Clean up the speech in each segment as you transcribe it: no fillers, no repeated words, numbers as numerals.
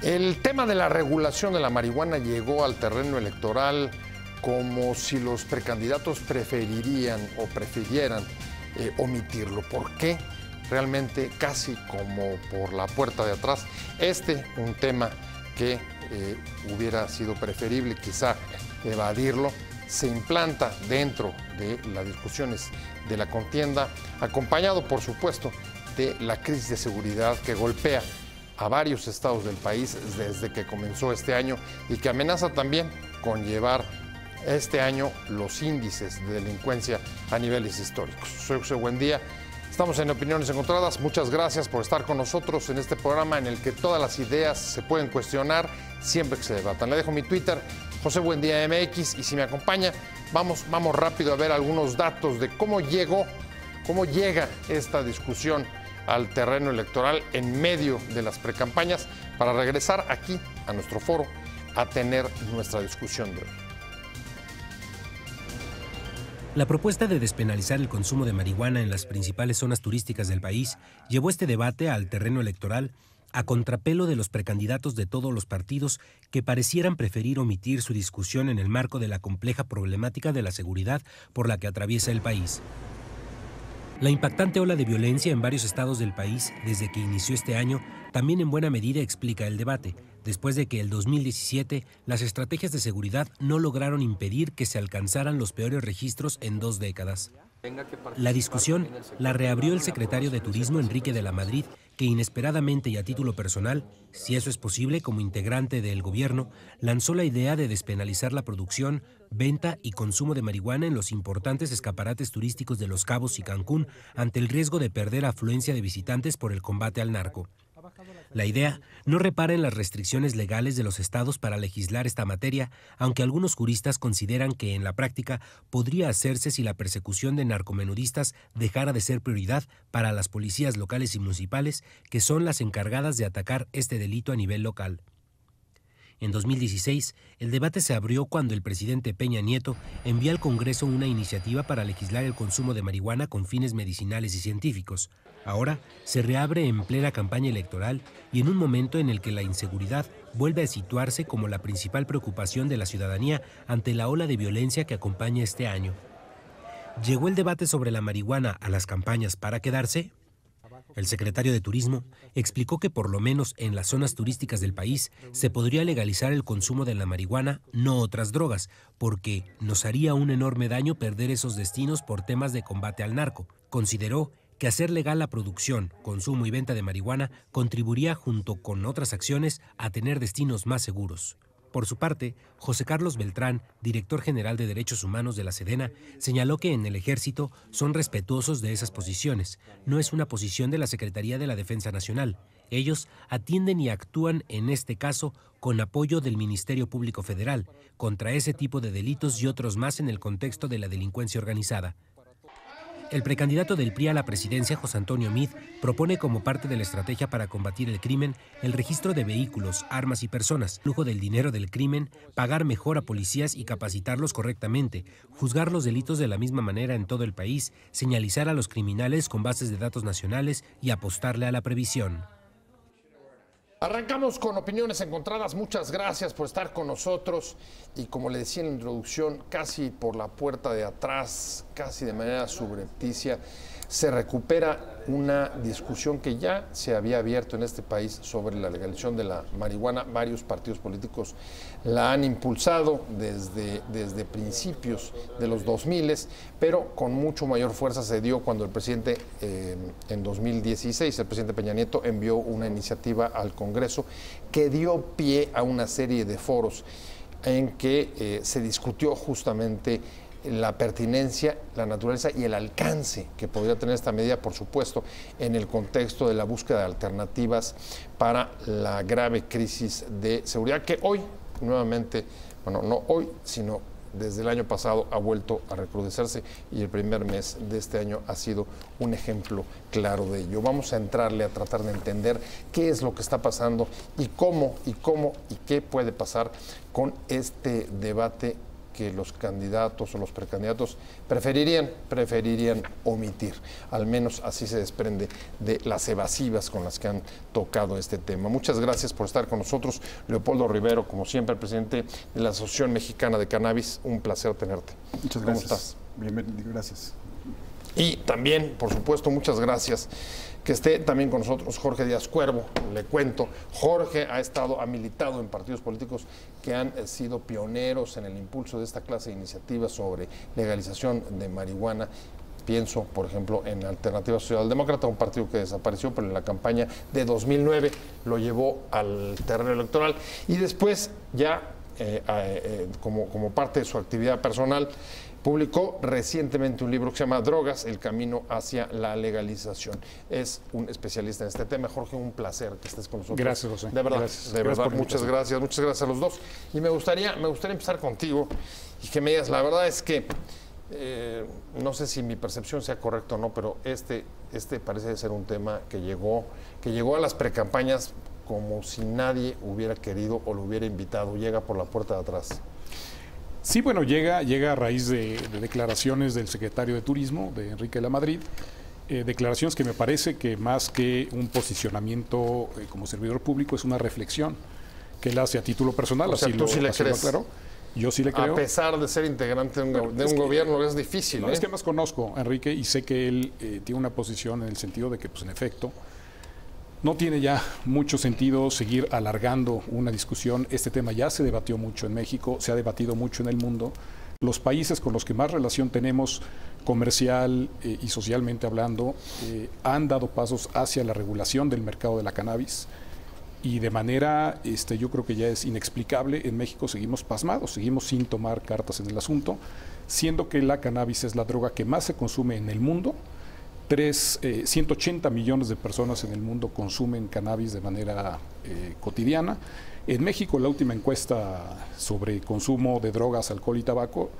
El tema de la regulación de la marihuana llegó al terreno electoral como si los precandidatos prefirieran omitirlo. ¿Por qué? Realmente casi como por la puerta de atrás. Un tema que hubiera sido preferible quizá evadirlo, se implanta dentro de las discusiones de la contienda, acompañado por supuesto de la crisis de seguridad que golpea a varios estados del país desde que comenzó este año y que amenaza también con llevar este año los índices de delincuencia a niveles históricos. Soy José Buendía, estamos en Opiniones Encontradas. Muchas gracias por estar con nosotros en este programa en el que todas las ideas se pueden cuestionar siempre que se debatan. Le dejo mi Twitter, José Buendía MX, y si me acompaña, vamos rápido a ver algunos datos de cómo llega esta discusión al terreno electoral en medio de las precampañas, para regresar aquí a nuestro foro a tener nuestra discusión de hoy. La propuesta de despenalizar el consumo de marihuana en las principales zonas turísticas del país llevó este debate al terreno electoral a contrapelo de los precandidatos de todos los partidos que parecieran preferir omitir su discusión en el marco de la compleja problemática de la seguridad por la que atraviesa el país. La impactante ola de violencia en varios estados del país desde que inició este año también en buena medida explica el debate, después de que en 2017 las estrategias de seguridad no lograron impedir que se alcanzaran los peores registros en 2 décadas. La discusión la reabrió el secretario de Turismo Enrique de la Madrid, que inesperadamente y a título personal, si eso es posible como integrante del gobierno, lanzó la idea de despenalizar la producción, venta y consumo de marihuana en los importantes escaparates turísticos de Los Cabos y Cancún ante el riesgo de perder afluencia de visitantes por el combate al narco. La idea no repara en las restricciones legales de los estados para legislar esta materia, aunque algunos juristas consideran que en la práctica podría hacerse si la persecución de narcomenudistas dejara de ser prioridad para las policías locales y municipales, que son las encargadas de atacar este delito a nivel local. En 2016, el debate se abrió cuando el presidente Peña Nieto envió al Congreso una iniciativa para legislar el consumo de marihuana con fines medicinales y científicos. Ahora se reabre en plena campaña electoral y en un momento en el que la inseguridad vuelve a situarse como la principal preocupación de la ciudadanía ante la ola de violencia que acompaña este año. ¿Llegó el debate sobre la marihuana a las campañas para quedarse? El secretario de Turismo explicó que por lo menos en las zonas turísticas del país se podría legalizar el consumo de la marihuana, no otras drogas, porque nos haría un enorme daño perder esos destinos por temas de combate al narco. Consideró que hacer legal la producción, consumo y venta de marihuana contribuiría, junto con otras acciones, a tener destinos más seguros. Por su parte, José Carlos Beltrán, director general de Derechos Humanos de la Sedena, señaló que en el Ejército son respetuosos de esas posiciones. No es una posición de la Secretaría de la Defensa Nacional. Ellos atienden y actúan, en este caso, con apoyo del Ministerio Público Federal, contra ese tipo de delitos y otros más en el contexto de la delincuencia organizada. El precandidato del PRI a la presidencia, José Antonio Meade, propone como parte de la estrategia para combatir el crimen el registro de vehículos, armas y personas, flujo del dinero del crimen, pagar mejor a policías y capacitarlos correctamente, juzgar los delitos de la misma manera en todo el país, señalizar a los criminales con bases de datos nacionales y apostarle a la previsión. Arrancamos con Opiniones Encontradas. Muchas gracias por estar con nosotros. Y como le decía en la introducción, casi por la puerta de atrás, casi de manera subrepticia, se recupera una discusión que ya se había abierto en este país sobre la legalización de la marihuana. Varios partidos políticos la han impulsado desde principios de los 2000, pero con mucho mayor fuerza se dio cuando el presidente, en 2016, el presidente Peña Nieto envió una iniciativa al Congreso que dio pie a una serie de foros en que se discutió justamente la pertinencia, la naturaleza y el alcance que podría tener esta medida, por supuesto, en el contexto de la búsqueda de alternativas para la grave crisis de seguridad que hoy, nuevamente, bueno, no hoy, sino desde el año pasado ha vuelto a recrudecerse, y el primer mes de este año ha sido un ejemplo claro de ello. Vamos a entrarle a tratar de entender qué es lo que está pasando y cómo y qué puede pasar con este debate que los candidatos o los precandidatos preferirían omitir. Al menos así se desprende de las evasivas con las que han tocado este tema. Muchas gracias por estar con nosotros. Leopoldo Rivero, como siempre, presidente de la Asociación Mexicana de Cannabis. Un placer tenerte. Muchas gracias. ¿Cómo estás? Bienvenido, gracias. Y también, por supuesto, muchas gracias que esté también con nosotros Jorge Díaz Cuervo. Le cuento, Jorge ha militado en partidos políticos que han sido pioneros en el impulso de esta clase de iniciativas sobre legalización de marihuana. Pienso, por ejemplo, en Alternativa Socialdemócrata, un partido que desapareció, pero en la campaña de 2009 lo llevó al terreno electoral. Y después, ya como parte de su actividad personal, publicó recientemente un libro que se llama Drogas, el camino hacia la legalización. Es un especialista en este tema. Jorge, un placer que estés con nosotros. Gracias, José. De verdad, gracias. De verdad, muchas gracias a los dos. Y me gustaría empezar contigo y que me digas, la verdad es que no sé si mi percepción sea correcta o no, pero este parece ser un tema que llegó a las precampañas como si nadie hubiera querido o lo hubiera invitado. Llega por la puerta de atrás. Sí, bueno, llega a raíz de declaraciones del secretario de Turismo, de Enrique de la Madrid, declaraciones que me parece que más que un posicionamiento como servidor público es una reflexión que él hace a título personal. O sea, ¿tú sí le crees? Claro. Yo sí le creo. A pesar de ser integrante de un gobierno, es difícil. No, es que más conozco a Enrique y sé que él tiene una posición en el sentido de que, pues en efecto, no tiene ya mucho sentido seguir alargando una discusión. Este tema ya se debatió mucho en México, se ha debatido mucho en el mundo. Los países con los que más relación tenemos comercial y socialmente hablando han dado pasos hacia la regulación del mercado de la cannabis y de manera, yo creo que ya es inexplicable, en México seguimos pasmados, seguimos sin tomar cartas en el asunto, siendo que la cannabis es la droga que más se consume en el mundo. 180 millones de personas en el mundo consumen cannabis de manera cotidiana. En México, la última encuesta sobre consumo de drogas, alcohol y tabaco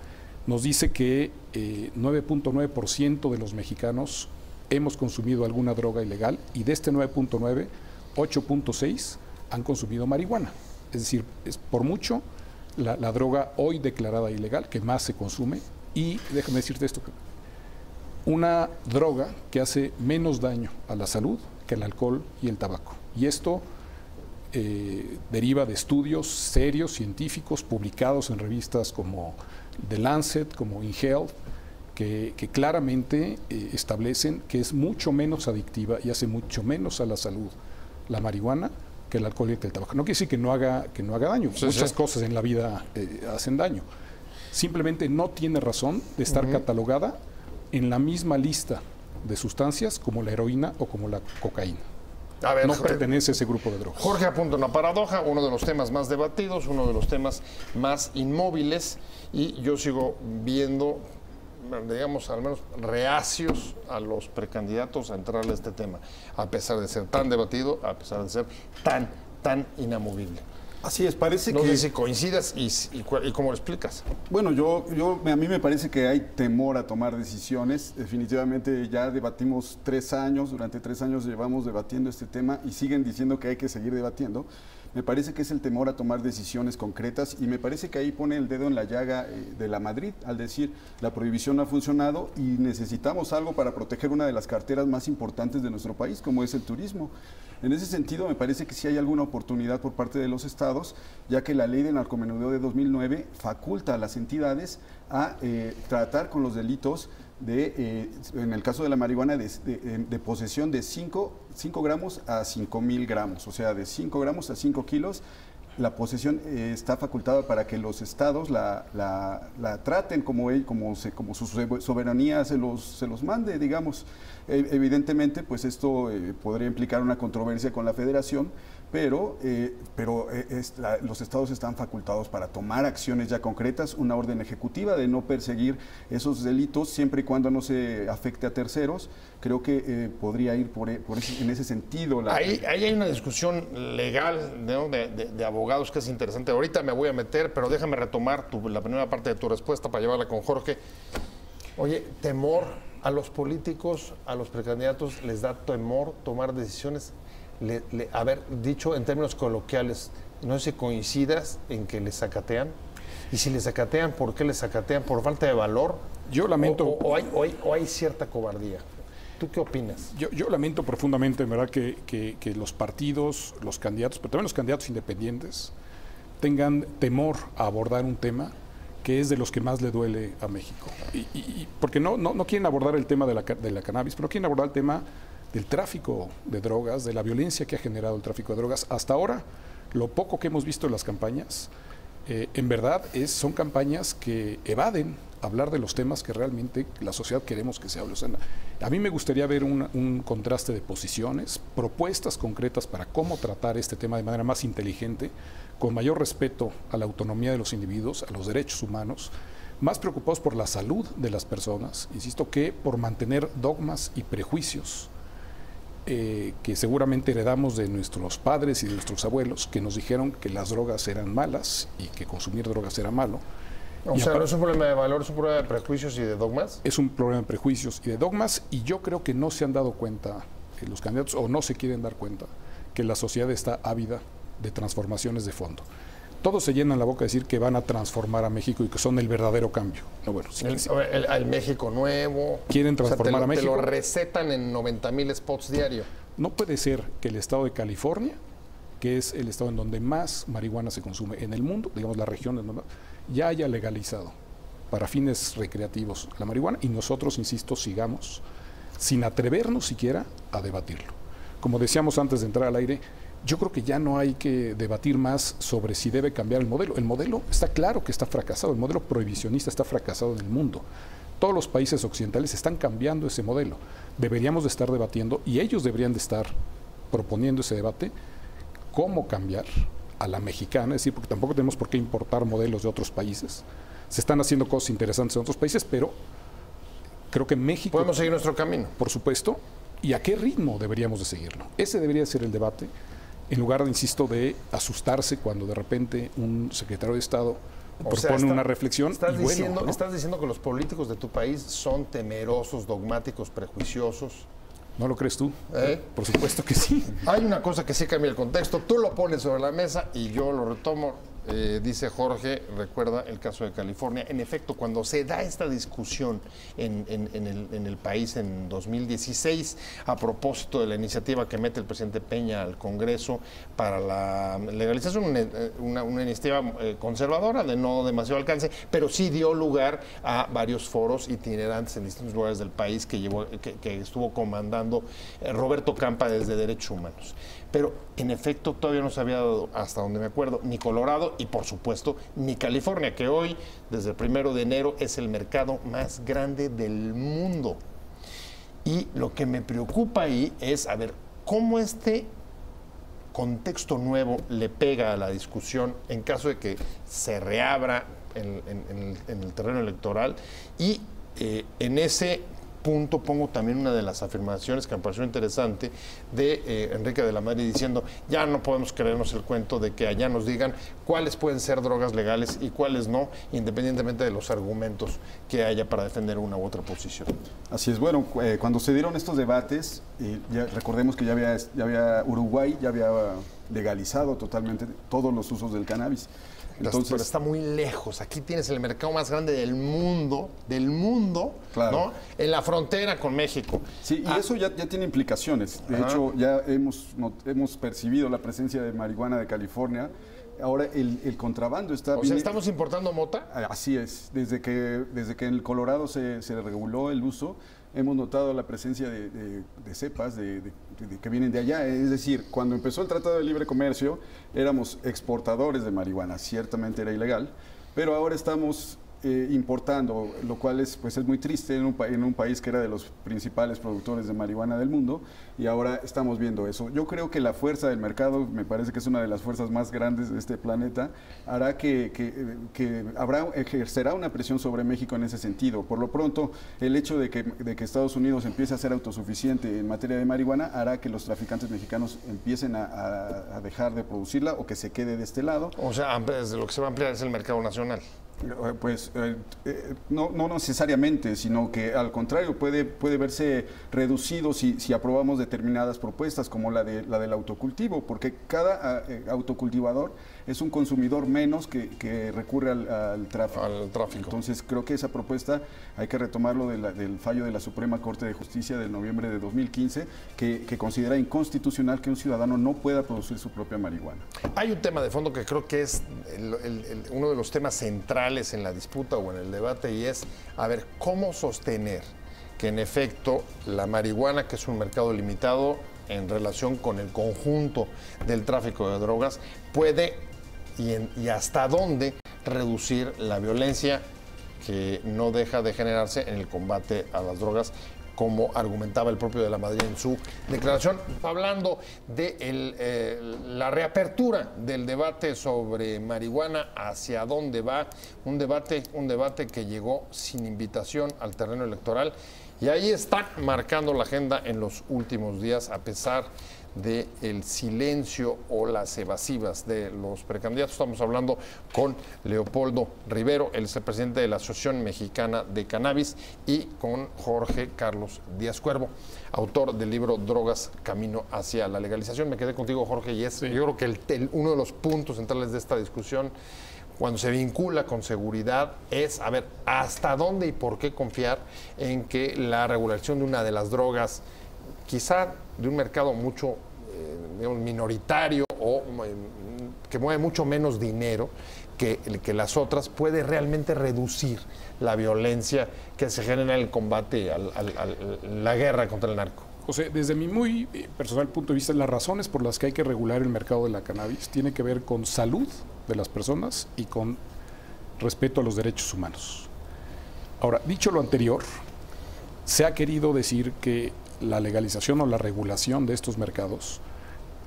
nos dice que 9.9% de los mexicanos hemos consumido alguna droga ilegal y de este 9.9, 8.6 han consumido marihuana. Es decir, es por mucho la droga hoy declarada ilegal que más se consume. Y déjame decirte esto, una droga que hace menos daño a la salud que el alcohol y el tabaco. Y esto deriva de estudios serios, científicos, publicados en revistas como The Lancet, como InHealth, que claramente establecen que es mucho menos adictiva y hace mucho menos a la salud la marihuana que el alcohol y el tabaco. No quiere decir que no haga daño. Sí, muchas cosas en la vida hacen daño. Simplemente no tiene razón de estar catalogada en la misma lista de sustancias como la heroína o como la cocaína. A ver, no pertenece a ese grupo de drogas. Jorge apunta una paradoja, uno de los temas más debatidos, uno de los temas más inmóviles, y yo sigo viendo, digamos, al menos reacios a los precandidatos a entrarle a este tema, a pesar de ser tan debatido, a pesar de ser tan inamovible. Así es, parece no que... No sé si coincidas y cómo lo explicas. Bueno, a mí me parece que hay temor a tomar decisiones. Definitivamente ya debatimos 3 años, durante 3 años llevamos debatiendo este tema y siguen diciendo que hay que seguir debatiendo. Me parece que es el temor a tomar decisiones concretas y me parece que ahí pone el dedo en la llaga de la Madrid al decir la prohibición no ha funcionado y necesitamos algo para proteger una de las carteras más importantes de nuestro país, como es el turismo. En ese sentido, me parece que sí hay alguna oportunidad por parte de los estados, ya que la ley de narcomenudeo de 2009 faculta a las entidades a tratar con los delitos en el caso de la marihuana, de posesión de 5 gramos a 5,000 gramos, o sea, de 5 gramos a 5 kilos. La posesión está facultada para que los estados la traten como su soberanía se los mande, digamos. Evidentemente, pues esto podría implicar una controversia con la federación, pero los estados están facultados para tomar acciones ya concretas, una orden ejecutiva de no perseguir esos delitos siempre y cuando no se afecte a terceros. Creo que podría ir en ese sentido. Ahí hay una discusión legal, ¿no? de abogados que es interesante. Ahorita me voy a meter, pero déjame retomar la primera parte de tu respuesta para llevarla con Jorge. Oye, temor a los políticos, a los precandidatos, les da temor tomar decisiones. Haber dicho en términos coloquiales, no sé si coincidas en que les sacatean. Y si les sacatean, ¿por qué les sacatean? ¿Por falta de valor? Yo lamento... ¿O hay cierta cobardía? ¿Tú qué opinas? Yo lamento profundamente, en verdad, que los partidos, los candidatos, pero también los candidatos independientes, tengan temor a abordar un tema que es de los que más le duele a México. Porque no quieren abordar el tema de la cannabis, pero quieren abordar el tema del tráfico de drogas, de la violencia que ha generado el tráfico de drogas. Hasta ahora, lo poco que hemos visto en las campañas, en verdad son campañas que evaden hablar de los temas que realmente la sociedad queremos que se hable. O sea, a mí me gustaría ver un contraste de posiciones, propuestas concretas para cómo tratar este tema de manera más inteligente, con mayor respeto a la autonomía de los individuos, a los derechos humanos, más preocupados por la salud de las personas, insisto, que por mantener dogmas y prejuicios que seguramente heredamos de nuestros padres y de nuestros abuelos, que nos dijeron que las drogas eran malas y que consumir drogas era malo. O sea, no es un problema de valor, es un problema de prejuicios y de dogmas. Es un problema de prejuicios y de dogmas, y yo creo que no se han dado cuenta los candidatos, o no se quieren dar cuenta, que la sociedad está ávida de transformaciones de fondo. Todos se llenan la boca de decir que van a transformar a México y que son el verdadero cambio. No, bueno, el México nuevo. Quieren transformar a México. Te lo recetan en 90,000 spots diario. No puede ser que el estado de California, que es el estado en donde más marihuana se consume en el mundo, digamos la región en donde ya haya legalizado para fines recreativos la marihuana, y nosotros, insisto, sigamos sin atrevernos siquiera a debatirlo. Como decíamos antes de entrar al aire, yo creo que ya no hay que debatir más sobre si debe cambiar el modelo. El modelo está claro que está fracasado, el modelo prohibicionista está fracasado en el mundo. Todos los países occidentales están cambiando ese modelo. Deberíamos de estar debatiendo, y ellos deberían de estar proponiendo ese debate, cómo cambiar a la mexicana, es decir, porque tampoco tenemos por qué importar modelos de otros países. Se están haciendo cosas interesantes en otros países, pero creo que México... Podemos seguir nuestro camino. Por supuesto. ¿Y a qué ritmo deberíamos de seguirlo? Ese debería ser el debate, en lugar, insisto, de asustarse cuando de repente un secretario de Estado propone una reflexión. Estás diciendo que los políticos de tu país son temerosos, dogmáticos, prejuiciosos. ¿No lo crees tú? Por supuesto que sí. Hay una cosa que sí cambia el contexto. Tú lo pones sobre la mesa y yo lo retomo. Dice Jorge, recuerda el caso de California. En efecto, cuando se da esta discusión en el país en 2016, a propósito de la iniciativa que mete el presidente Peña al Congreso para la legalización, una iniciativa conservadora de no demasiado alcance, pero sí dio lugar a varios foros itinerantes en distintos lugares del país que estuvo comandando Roberto Campa desde Derechos Humanos. Pero en efecto todavía no se había dado, hasta donde me acuerdo, ni Colorado y por supuesto ni California, que hoy, desde el 1 de enero, es el mercado más grande del mundo. Y lo que me preocupa ahí es, a ver, cómo este contexto nuevo le pega a la discusión en caso de que se reabra en el terreno electoral. Y en ese punto pongo también una de las afirmaciones que me pareció interesante de Enrique de la Madrid, diciendo: ya no podemos creernos el cuento de que allá nos digan cuáles pueden ser drogas legales y cuáles no, independientemente de los argumentos que haya para defender una u otra posición. Así es. Bueno, cuando se dieron estos debates, ya recordemos que Uruguay ya había legalizado totalmente todos los usos del cannabis. Entonces, pero está muy lejos. Aquí tienes el mercado más grande del mundo, claro, ¿no? En la frontera con México. Sí, y eso ya tiene implicaciones. De hecho, ya hemos percibido la presencia de marihuana de California. Ahora el contrabando está... O sea, ¿estamos importando mota? Así es. Desde que en el Colorado se reguló el uso, hemos notado la presencia de cepas que vienen de allá. Es decir, cuando empezó el Tratado de Libre Comercio, éramos exportadores de marihuana. Ciertamente era ilegal, pero ahora estamos importando, lo cual es muy triste en un país que era de los principales productores de marihuana del mundo, y ahora estamos viendo eso. Yo creo que la fuerza del mercado, me parece que es una de las fuerzas más grandes de este planeta, hará que ejercerá una presión sobre México en ese sentido. Por lo pronto, el hecho de que Estados Unidos empiece a ser autosuficiente en materia de marihuana hará que los traficantes mexicanos empiecen a dejar de producirla o que se quede de este lado. O sea, lo que se va a ampliar es el mercado nacional. Pues no necesariamente, sino que al contrario puede verse reducido si aprobamos determinadas propuestas como la del autocultivo, porque cada autocultivador es un consumidor menos que recurre al tráfico. Entonces creo que esa propuesta hay que retomarlo del fallo de la Suprema Corte de Justicia del noviembre de 2015, que considera inconstitucional que un ciudadano no pueda producir su propia marihuana. Hay un tema de fondo que creo que es uno de los temas centrales en la disputa o en el debate, y es, a ver, ¿cómo sostener que en efecto la marihuana, que es un mercado limitado en relación con el conjunto del tráfico de drogas, puede y hasta dónde reducir la violencia que no deja de generarse en el combate a las drogas, como argumentaba el propio de la Madrid en su declaración, hablando de la reapertura del debate sobre marihuana, hacia dónde va, un debate que llegó sin invitación al terreno electoral, y ahí está marcando la agenda en los últimos días, a pesar del silencio o las evasivas de los precandidatos. Estamos hablando con Leopoldo Rivero, él es el presidente de la Asociación Mexicana de Cannabis, y con Jorge Carlos Díaz Cuervo, autor del libro Drogas, Camino hacia la Legalización. Me quedé contigo, Jorge, y yo creo que uno de los puntos centrales de esta discusión, cuando se vincula con seguridad, es, a ver, hasta dónde y por qué confiar en que la regulación de una de las drogas, quizá de un mercado mucho digamos, minoritario o que mueve mucho menos dinero que las otras, puede realmente reducir la violencia que se genera en el combate a la guerra contra el narco. José, desde mi muy personal punto de vista, las razones por las que hay que regular el mercado de la cannabis tiene que ver con salud de las personas y con respeto a los derechos humanos. Ahora, dicho lo anterior, se ha querido decir que la legalización o la regulación de estos mercados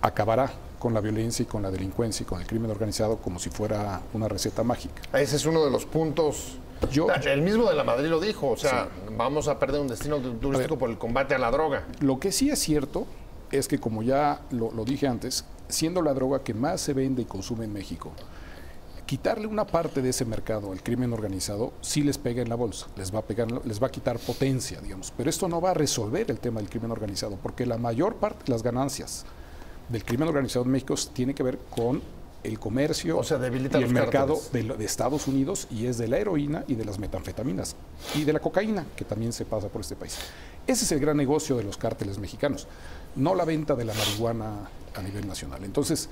acabará con la violencia y con la delincuencia y con el crimen organizado como si fuera una receta mágica. Ese es uno de los puntos. El mismo de la Madrid lo dijo, o sea, sí, vamos a perder un destino turístico por el combate a la droga. Lo que sí es cierto es que, como ya lo dije antes, siendo la droga que más se vende y consume en México, quitarle una parte de ese mercado al crimen organizado sí les pega en la bolsa, les va a quitar potencia, digamos. Pero esto no va a resolver el tema del crimen organizado, porque la mayor parte de las ganancias del crimen organizado en México tiene que ver con el comercio, o sea, y el mercado de Estados Unidos, y es de la heroína y de las metanfetaminas y de la cocaína, que también se pasa por este país. Ese es el gran negocio de los cárteles mexicanos, no la venta de la marihuana a nivel nacional. Entonces,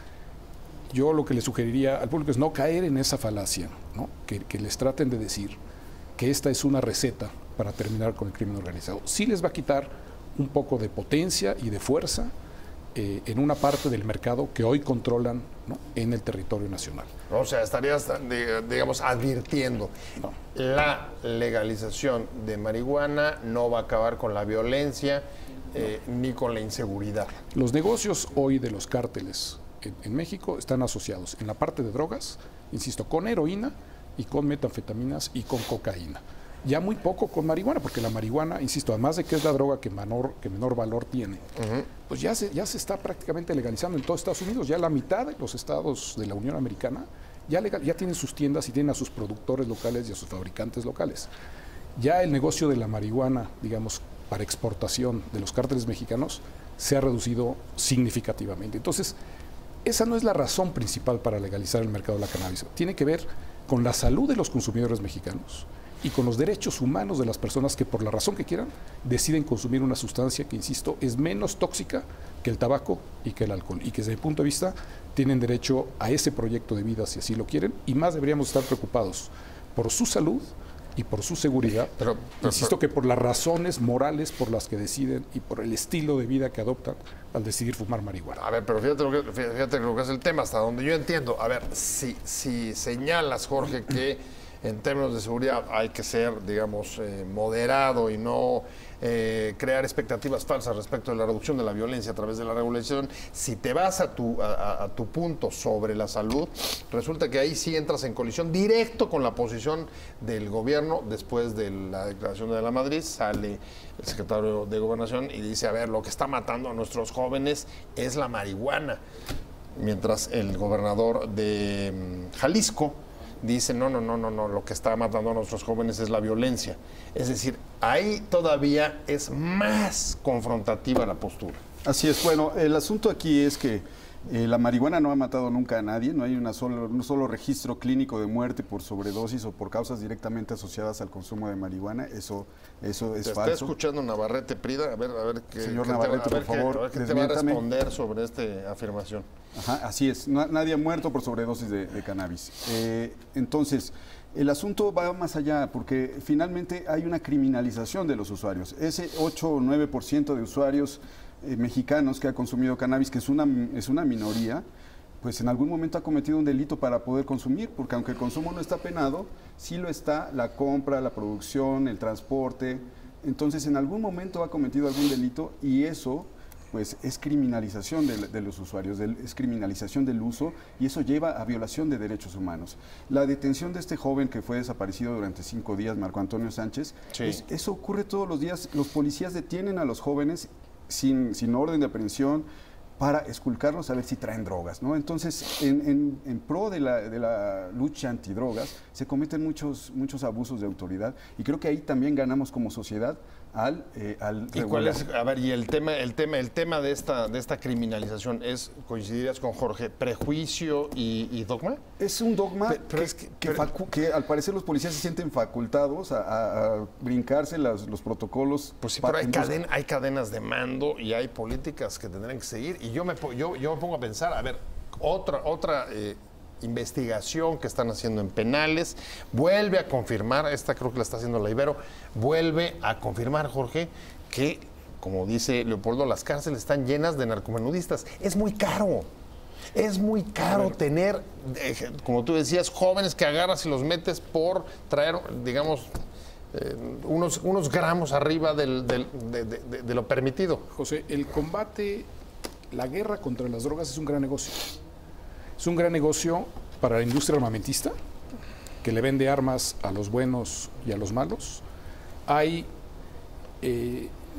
yo lo que le sugeriría al público es no caer en esa falacia, ¿no? Que les traten de decir que esta es una receta para terminar con el crimen organizado. Sí les va a quitar un poco de potencia y de fuerza en una parte del mercado que hoy controlan, ¿no?, en el territorio nacional. O sea, estarías, digamos, advirtiendo, no, la legalización de marihuana no va a acabar con la violencia ni con la inseguridad. Los negocios hoy de los cárteles en México están asociados en la parte de drogas, insisto, con heroína y con metanfetaminas y con cocaína. Ya muy poco con marihuana, porque la marihuana, insisto, además de que es la droga que menor valor tiene, pues ya se está prácticamente legalizando en todos Estados Unidos. Ya la mitad de los estados de la Unión Americana ya tienen sus tiendas y tienen a sus productores locales y a sus fabricantes locales. Ya el negocio de la marihuana, digamos, para exportación de los cárteles mexicanos se ha reducido significativamente. Entonces, esa no es la razón principal para legalizar el mercado de la cannabis. Tiene que ver con la salud de los consumidores mexicanos y con los derechos humanos de las personas que, por la razón que quieran, deciden consumir una sustancia que, insisto, es menos tóxica que el tabaco y que el alcohol, y que desde mi punto de vista tienen derecho a ese proyecto de vida si así lo quieren, y más deberíamos estar preocupados por su salud y por su seguridad, insisto, que por las razones morales por las que deciden y por el estilo de vida que adoptan al decidir fumar marihuana. A ver, pero fíjate lo que es el tema, hasta donde yo entiendo. A ver, si señalas, Jorge, que en términos de seguridad hay que ser, digamos, moderado y no crear expectativas falsas respecto de la reducción de la violencia a través de la regulación. Si te vas a tu punto sobre la salud, resulta que ahí sí entras en colisión directo con la posición del gobierno. Después de la declaración de la Madrid, sale el secretario de Gobernación y dice, a ver, lo que está matando a nuestros jóvenes es la marihuana. Mientras el gobernador de Jalisco dicen, no, lo que está matando a nuestros jóvenes es la violencia. Es decir, ahí todavía es más confrontativa la postura. Así es. Bueno, el asunto aquí es que la marihuana no ha matado nunca a nadie, no hay un solo registro clínico de muerte por sobredosis o por causas directamente asociadas al consumo de marihuana. Eso es falso. Está escuchando Navarrete Prida, a ver qué, señor Navarrete, por favor, ¿qué te va a responder sobre esta afirmación? Ajá, así es, nadie ha muerto por sobredosis de cannabis. Entonces, el asunto va más allá, porque finalmente hay una criminalización de los usuarios. Ese 8 o 9% de usuarios mexicanos que ha consumido cannabis, que es una minoría, pues en algún momento ha cometido un delito para poder consumir, porque aunque el consumo no está penado, sí lo está la compra, la producción, el transporte. Entonces en algún momento ha cometido algún delito y eso pues es criminalización de los usuarios, es criminalización del uso y eso lleva a violación de derechos humanos. La detención de este joven que fue desaparecido durante 5 días, Marco Antonio Sánchez, sí. Eso ocurre todos los días. Los policías detienen a los jóvenes sin orden de aprehensión para esculcarlos a ver si traen drogas, ¿no? Entonces, en pro de la lucha antidrogas, se cometen muchos abusos de autoridad y creo que ahí también ganamos como sociedad al ¿Y cuál es, a ver, y el tema de esta criminalización es, coincidirías con Jorge, prejuicio y dogma? Es un dogma que al parecer los policías se sienten facultados a brincarse los protocolos. Pues sí, pero hay cadenas de mando y hay políticas que tendrán que seguir. Y yo me pongo a pensar, a ver, otra investigación que están haciendo en penales, vuelve a confirmar, esta creo que la está haciendo la Ibero, vuelve a confirmar, Jorge, que, como dice Leopoldo, las cárceles están llenas de narcomenudistas. Es muy caro tener, como tú decías, jóvenes que agarras y los metes por traer, digamos, unos gramos arriba de lo permitido. José, el combate, la guerra contra las drogas es un gran negocio. Es un gran negocio para la industria armamentista, que le vende armas a los buenos y a los malos. Hay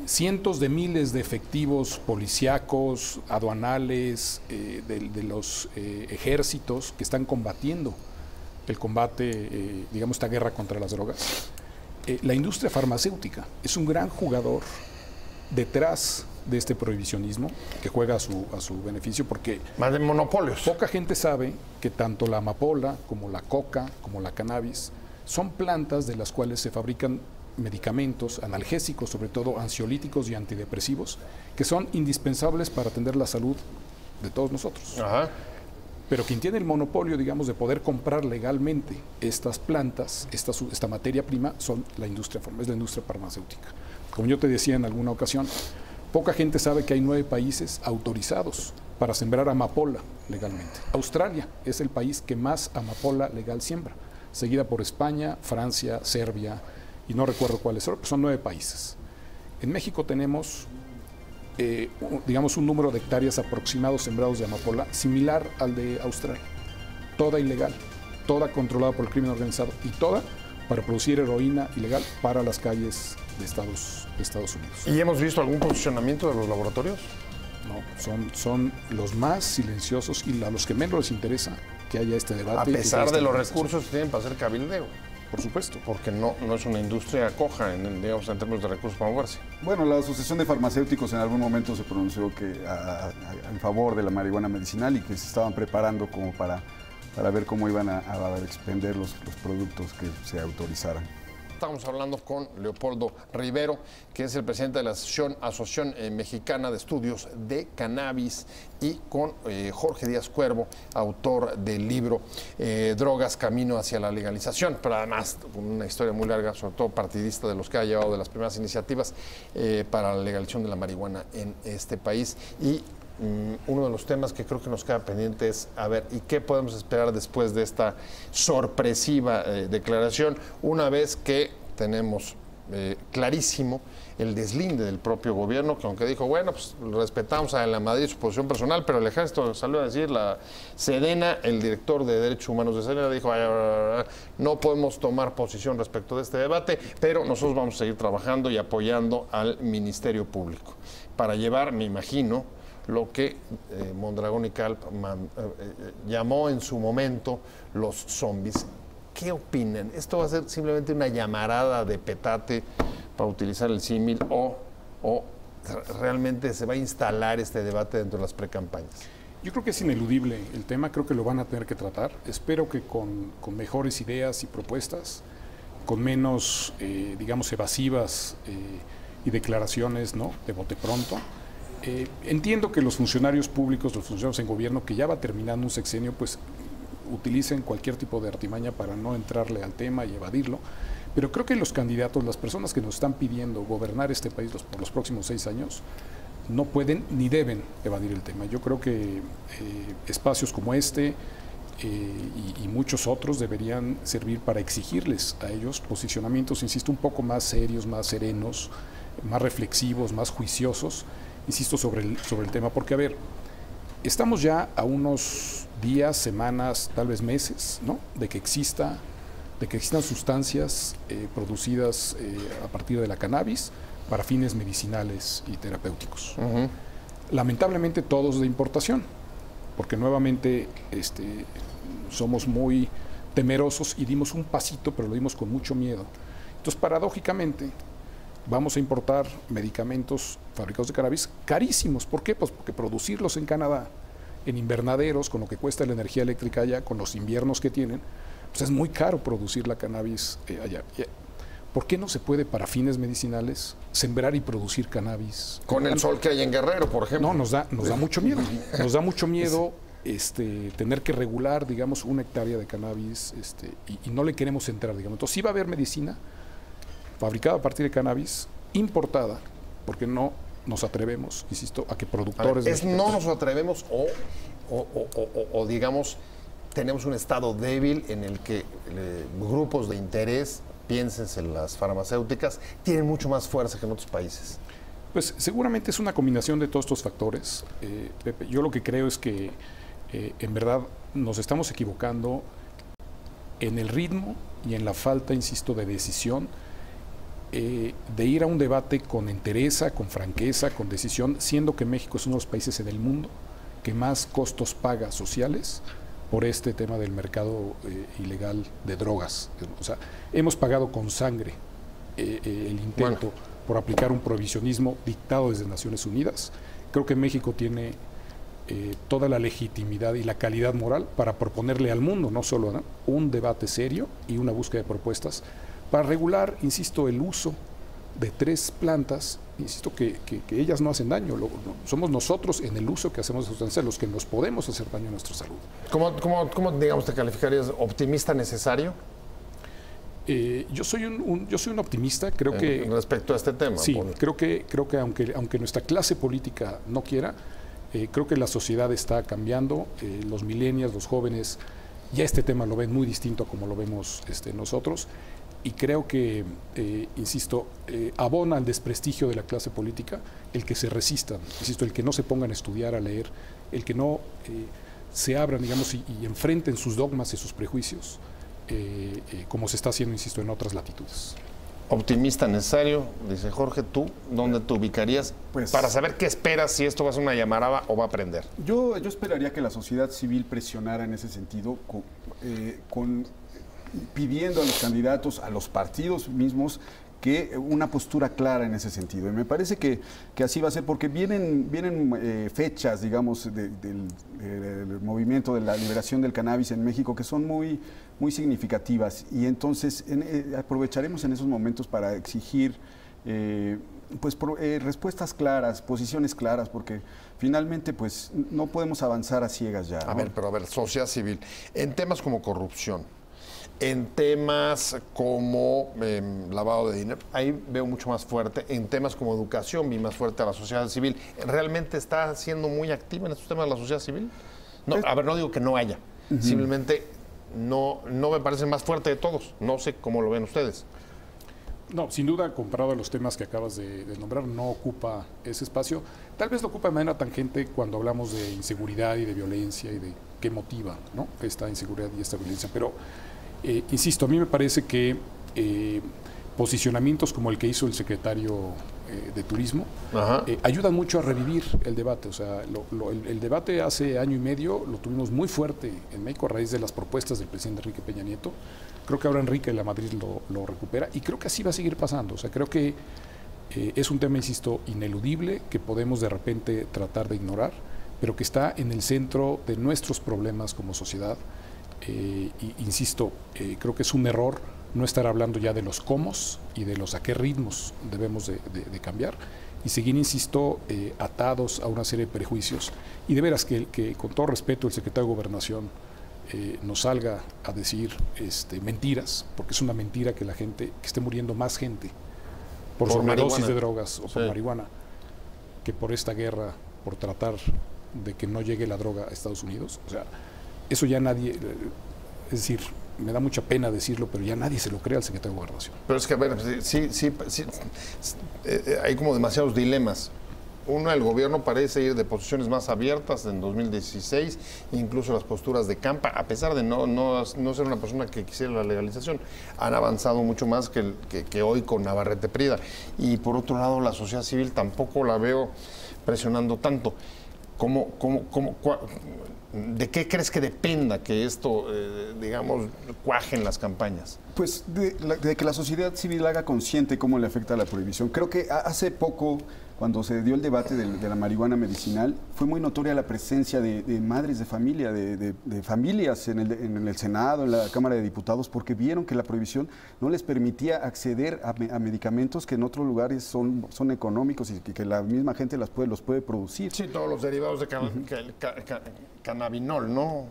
cientos de miles de efectivos policíacos, aduanales, de los ejércitos que están combatiendo el combate, digamos, esta guerra contra las drogas. La industria farmacéutica es un gran jugador detrás de este prohibicionismo que juega a su beneficio, porque más de monopolios. Poca gente sabe que tanto la amapola como la coca, como la cannabis, son plantas de las cuales se fabrican medicamentos analgésicos, sobre todo ansiolíticos y antidepresivos, que son indispensables para atender la salud de todos nosotros. Ajá. Pero quien tiene el monopolio, digamos, de poder comprar legalmente estas plantas, esta materia prima, es la industria farmacéutica. Como yo te decía en alguna ocasión, poca gente sabe que hay 9 países autorizados para sembrar amapola legalmente. Australia es el país que más amapola legal siembra, seguida por España, Francia, Serbia, y no recuerdo cuáles son, pero son 9 países. En México tenemos, digamos, un número de hectáreas aproximados sembrados de amapola similar al de Australia. Toda ilegal, toda controlada por el crimen organizado y toda para producir heroína ilegal para las calles de Estados Unidos. ¿Y hemos visto algún posicionamiento de los laboratorios? No, son los más silenciosos y a los que menos les interesa que haya este debate. A pesar de los recursos que tienen para hacer cabildeo. Por supuesto. Porque no es una industria coja en términos de recursos para moverse. Bueno, la Asociación de Farmacéuticos en algún momento se pronunció en favor de la marihuana medicinal y que se estaban preparando como para ver cómo iban a expender los productos que se autorizaran. Estamos hablando con Leopoldo Rivero, que es el presidente de la Asociación Mexicana de Estudios de Cannabis, y con Jorge Díaz Cuervo, autor del libro Drogas, Camino hacia la Legalización, pero además una historia muy larga, sobre todo partidista, de los que ha llevado de las primeras iniciativas para la legalización de la marihuana en este país. Y uno de los temas que creo que nos queda pendiente es, a ver, ¿y qué podemos esperar después de esta sorpresiva declaración? Una vez que tenemos clarísimo el deslinde del propio gobierno, que aunque dijo, bueno, pues respetamos a la Madrid su posición personal, pero el ejército salió a decir, la Sedena, el director de Derechos Humanos de Sedena dijo, no podemos tomar posición respecto de este debate, pero nosotros vamos a seguir trabajando y apoyando al Ministerio Público para llevar, me imagino, lo que Mondragón y Calp llamó en su momento los zombies. ¿qué opinan? ¿Esto va a ser simplemente una llamarada de petate, para utilizar el símil, o realmente se va a instalar este debate dentro de las precampañas? Yo creo que es ineludible el tema, creo que lo van a tener que tratar. Espero que con mejores ideas y propuestas, con menos, digamos, evasivas y declaraciones, ¿no?, de bote pronto. Entiendo que los funcionarios públicos, los funcionarios en gobierno, que ya va terminando un sexenio, pues utilicen cualquier tipo de artimaña para no entrarle al tema y evadirlo. Pero creo que los candidatos, las personas que nos están pidiendo gobernar este país por los próximos 6 años, no pueden ni deben evadir el tema. Yo creo que espacios como este y muchos otros deberían servir para exigirles a ellos posicionamientos, insisto, un poco más serios, más serenos, más reflexivos, más juiciosos, insisto, sobre el tema. Porque, a ver, estamos ya a unos días, semanas, tal vez meses, ¿no?, de que existan sustancias producidas a partir de la cannabis para fines medicinales y terapéuticos. Lamentablemente todos de importación, porque nuevamente somos muy temerosos y dimos un pasito, pero lo dimos con mucho miedo. Entonces, paradójicamente, vamos a importar medicamentos fabricados de cannabis carísimos. ¿Por qué? Pues porque producirlos en Canadá, en invernaderos, con lo que cuesta la energía eléctrica allá, con los inviernos que tienen, pues es muy caro producir la cannabis allá. ¿Por qué no se puede, para fines medicinales, sembrar y producir cannabis? Con el sol que hay en Guerrero, por ejemplo. No, nos da mucho miedo. Nos da mucho miedo tener que regular, digamos, 1 hectárea de cannabis y no le queremos entrar, digamos. Entonces sí va a haber medicina fabricada a partir de cannabis, importada, porque no nos atrevemos, insisto, a que productores... no nos atrevemos o digamos, tenemos un estado débil en el que grupos de interés, piénsense en las farmacéuticas, tienen mucho más fuerza que en otros países. Pues seguramente es una combinación de todos estos factores, Pepe. Yo lo que creo es que en verdad nos estamos equivocando en el ritmo y en la falta, insisto, de decisión, de ir a un debate con entereza, con franqueza, con decisión, siendo que México es uno de los países en el mundo que más costos paga sociales por este tema del mercado ilegal de drogas. O sea, hemos pagado con sangre el intento por aplicar un prohibicionismo dictado desde Naciones Unidas. Creo que México tiene toda la legitimidad y la calidad moral para proponerle al mundo, no solo, ¿no?, un debate serio y una búsqueda de propuestas para regular, insisto, el uso de 3 plantas, insisto, que ellas no hacen daño. Somos nosotros, en el uso que hacemos de sustancias, los que nos podemos hacer daño a nuestra salud. ¿Cómo digamos, te calificarías? ¿Optimista necesario? Yo soy un optimista, creo que... Respecto a este tema. Sí, creo que aunque nuestra clase política no quiera, creo que la sociedad está cambiando, los millennials, los jóvenes, ya este tema lo ven muy distinto a como lo vemos nosotros. Y creo que, insisto, abona al desprestigio de la clase política el que se resistan, insisto, el que no se pongan a estudiar, a leer, el que no se abran, digamos, y enfrenten sus dogmas y sus prejuicios, como se está haciendo, insisto, en otras latitudes. Optimista necesario, dice Jorge. ¿Tú dónde te ubicarías para saber qué esperas, si esto va a ser una llamarada o va a prender? Yo esperaría que la sociedad civil presionara en ese sentido pidiendo a los candidatos, a los partidos mismos, que una postura clara en ese sentido. Y me parece que así va a ser, porque vienen fechas, digamos, del movimiento de la liberación del cannabis en México que son muy, muy significativas. Y entonces aprovecharemos en esos momentos para exigir respuestas claras, posiciones claras, porque finalmente pues no podemos avanzar a ciegas ya. A ver, sociedad civil, en temas como corrupción, en temas como lavado de dinero, ahí veo mucho más fuerte. En temas como educación vi más fuerte a la sociedad civil. ¿Realmente está siendo muy activa en estos temas de la sociedad civil? No, a ver, no digo que no haya, simplemente no me parece más fuerte de todos. No sé cómo lo ven ustedes. No, sin duda, comparado a los temas que acabas de nombrar, no ocupa ese espacio. Tal vez lo ocupa de manera tangente cuando hablamos de inseguridad y de violencia y de qué motiva, ¿no?, esta inseguridad y esta violencia. Pero insisto, a mí me parece que posicionamientos como el que hizo el secretario de turismo, ayudan mucho a revivir el debate. O sea, el debate hace año y medio lo tuvimos muy fuerte en México a raíz de las propuestas del presidente Enrique Peña Nieto. Creo que ahora Enrique Lamadrid lo recupera y creo que así va a seguir pasando. O sea, creo que es un tema, insisto, ineludible que podemos de repente tratar de ignorar, pero que está en el centro de nuestros problemas como sociedad. Insisto, creo que es un error no estar hablando ya de los cómo y de los a qué ritmos debemos de cambiar y seguir, insisto, atados a una serie de prejuicios. Y de veras que con todo respeto el secretario de Gobernación nos salga a decir mentiras, porque es una mentira que que esté muriendo más gente por sobredosis de drogas o por marihuana que por esta guerra, por tratar de que no llegue la droga a Estados Unidos. O sea, eso ya nadie, es decir, me da mucha pena decirlo, pero ya nadie se lo cree al secretario de Gobernación. Pero es que, a ver, sí, hay como demasiados dilemas. Uno, el gobierno parece ir de posiciones más abiertas en 2016, incluso las posturas de Campa, a pesar de no ser una persona que quisiera la legalización, han avanzado mucho más que hoy con Navarrete Prida. Y por otro lado, la sociedad civil tampoco la veo presionando tanto. ¿De qué crees que dependa que esto, digamos, cuaje en las campañas? Pues de que la sociedad civil haga consciente cómo le afecta la prohibición. Creo que hace poco, cuando se dio el debate de la marihuana medicinal, fue muy notoria la presencia de madres de familia, de familias en el Senado, en la Cámara de Diputados, porque vieron que la prohibición no les permitía acceder a medicamentos que en otros lugares son económicos y que la misma gente los puede producir. Sí, todos los derivados de cannabinol, ¿no?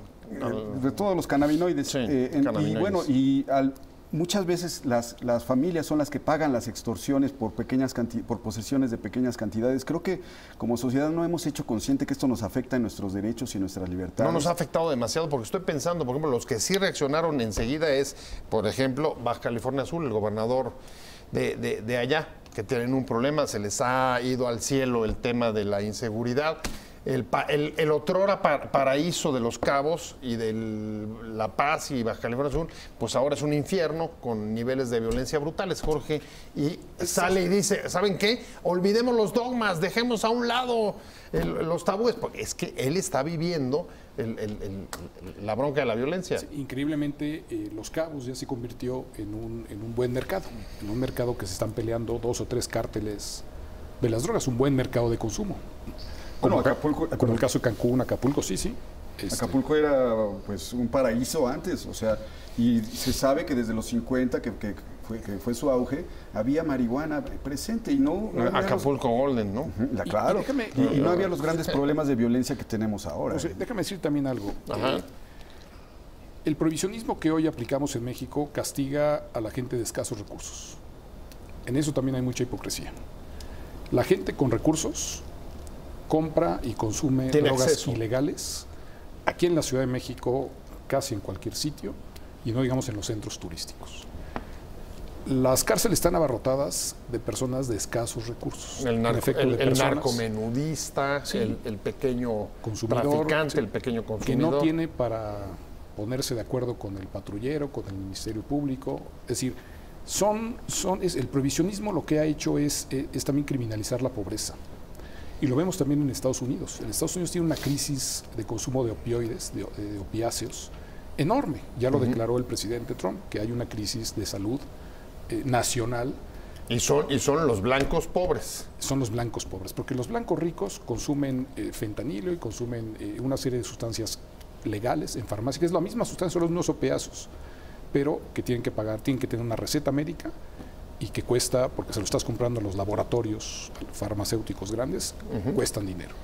De todos los cannabinoides. Sí, cannabinoides. Y bueno, muchas veces las familias son las que pagan las extorsiones por posesiones de pequeñas cantidades. Creo que como sociedad no hemos hecho consciente que esto nos afecta en nuestros derechos y nuestras libertades. No nos ha afectado demasiado porque estoy pensando, por ejemplo, los que sí reaccionaron enseguida es, por ejemplo, Baja California Sur, el gobernador de allá, que tienen un problema, se les ha ido al cielo el tema de la inseguridad. El otrora paraíso de Los Cabos y de La Paz y Baja California Sur, pues ahora es un infierno con niveles de violencia brutales, Jorge, y sale y dice, ¿saben qué? Olvidemos los dogmas, dejemos a un lado los tabúes, porque es que él está viviendo la bronca de la violencia. Sí, increíblemente, Los Cabos ya se convirtió en un buen mercado, en un mercado que se están peleando 2 o 3 cárteles de las drogas, un buen mercado de consumo. Como el caso de Cancún, Acapulco, sí. Acapulco era pues un paraíso antes, o sea, y se sabe que desde los 50, que fue su auge, había marihuana presente y no Acapulco Golden, ¿no? Claro, y no había los grandes problemas de violencia que tenemos ahora. O sea, déjame decir también algo. El prohibicionismo que hoy aplicamos en México castiga a la gente de escasos recursos. En eso también hay mucha hipocresía. La gente con recursos compra y consume drogas ilegales aquí en la Ciudad de México, casi en cualquier sitio, y no digamos en los centros turísticos. Las cárceles están abarrotadas de personas de escasos recursos. El narcomenudista, sí, el pequeño consumidor, traficante, sí, el pequeño consumidor. Que no tiene para ponerse de acuerdo con el patrullero, con el Ministerio Público. Es decir, el prohibicionismo lo que ha hecho es también criminalizar la pobreza. Y lo vemos también en Estados Unidos. En Estados Unidos tiene una crisis de consumo de opioides, de opiáceos, enorme. Ya lo declaró el presidente Trump, que hay una crisis de salud nacional. Y son los blancos pobres. Son los blancos pobres, porque los blancos ricos consumen fentanilo y consumen una serie de sustancias legales en farmacia, que es la misma sustancia, son los mismos opiáceos, pero que tienen que pagar, tienen que tener una receta médica y que cuesta, porque se lo estás comprando en los laboratorios farmacéuticos grandes, cuestan dinero.